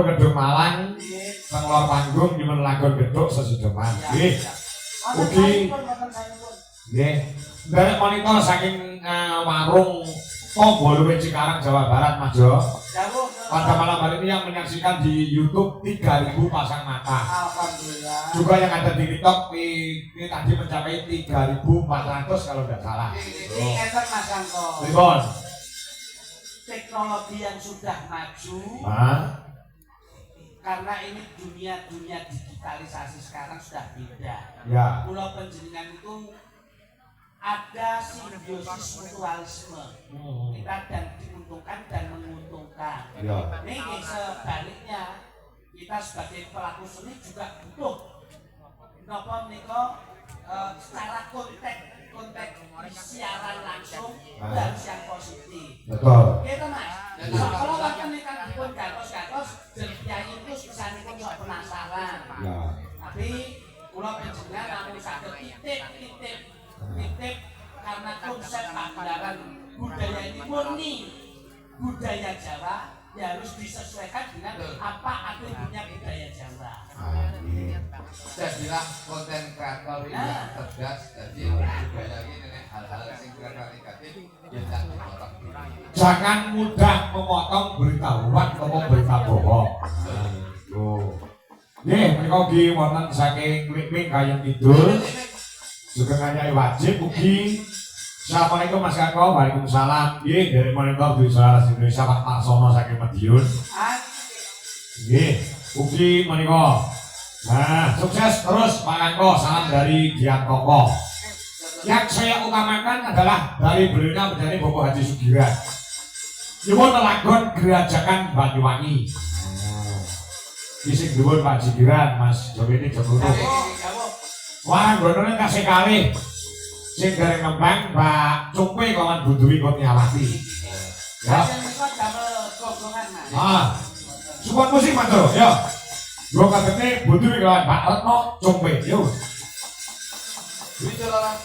pun gedung Malang, pengeluar panggung di lagon gedung sesudeman. Nggih. Ugi. Nggih. Dari monitor saking warung Tombol Cikarang Jawa Barat Mas Jo. Pada malam hari ini yang menyaksikan di YouTube 3.000 pasang mata. Alhamdulillah. Juga yang ada di TikTok ini tadi mencapai 3.400 kalau tidak salah. Ini enak Mas Angko. Ribon. Teknologi yang sudah maju. Karena ini dunia digitalisasi sekarang sudah beda. Ya. Pulau Panjenengan itu ada simbiosis mutualisme. Kita dan diuntungkan dan menguntungkan. Ya. Ini sebaliknya kita sebagai pelaku seni juga butuh napa menika secara konteks siaran langsung harus yang positif. Betul. Gitu Mas. Kalau bahkan kan dipun gatos jadi itu bisa niku sok penasaran. Ya. Tapi kula panjenengan namung saged titip karena konsep pagelaran budaya ini murni budaya Jawa ya harus disesuaikan dengan apa atributnya budaya Jawa. Saya bilang konten kreator ini yang cerdas, jadi budaya ini hal-hal yang kreatif ya jangan dipotong. Jangan mudah memotong berita hoax atau berita bohong. Nih, mereka ugi wonten saking Wing Kayang Kidul. Juga nganyai wajib ugi. Assalamualaikum Mas Kakko, waalaikumsalam. Nggih, dari monitor di Suara Indonesia Pak Marsono saking Madiun. Nggih, ugi menika. Nah, sukses terus Pak Kakko, salam dari Dian Koko. Yang saya utamakan adalah dari beliaunya menjadi Bapak Haji Sugiran. Nyuwun lagon Gerajakan Banyuwangi. Kisih dhuwur Pak Sugiran, Mas Jomini Jemuru. Wah, gonone kasih kali. Sing gareng nembang Mbak Cukwe kawan Bunduwi Kurniawati. Ya. Support musik Mas Bro, ya. Gua katene Bunduwi kawan Mbak Retno Cukwe, yo. Bicara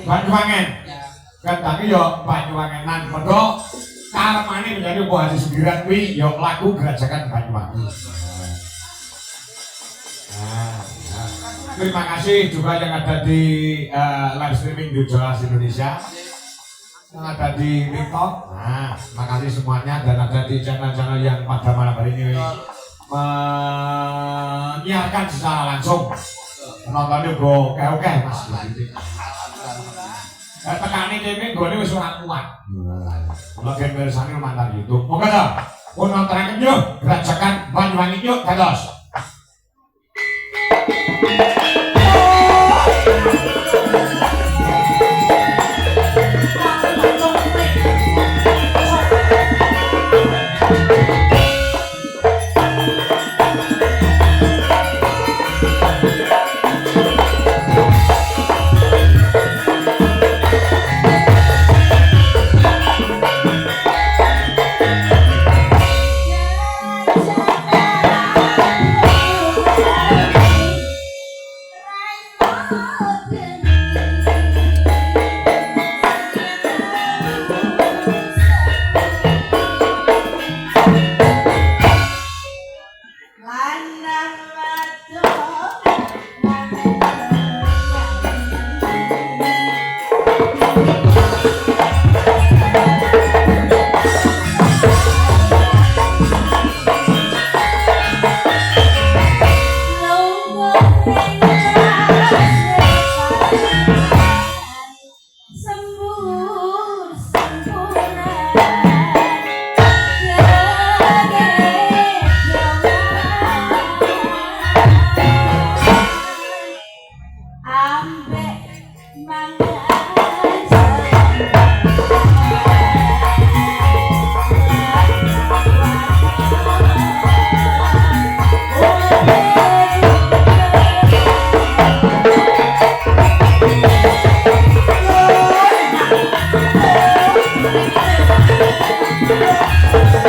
Banyuwangen. Kan tapi yo Banyuwangenan. Mergo karepane menjadi Bapak Haji Sugiran kuwi yo lagu Gerajakan Banyuwangi. Terima kasih juga yang ada di live streaming di Jelas Indonesia, yang ada di TikTok. Nah, terima kasih semuanya dan ada di channel-channel yang pada malam hari ini menyiarkan secara langsung. Nontonnya go oke Mas. Tekane dhewe nggone wis ora kuat. Lagi mirsani mantan YouTube. Monggo to. Pun nontonaken yo Gerajakan Banyuwangi yuk dados. Thank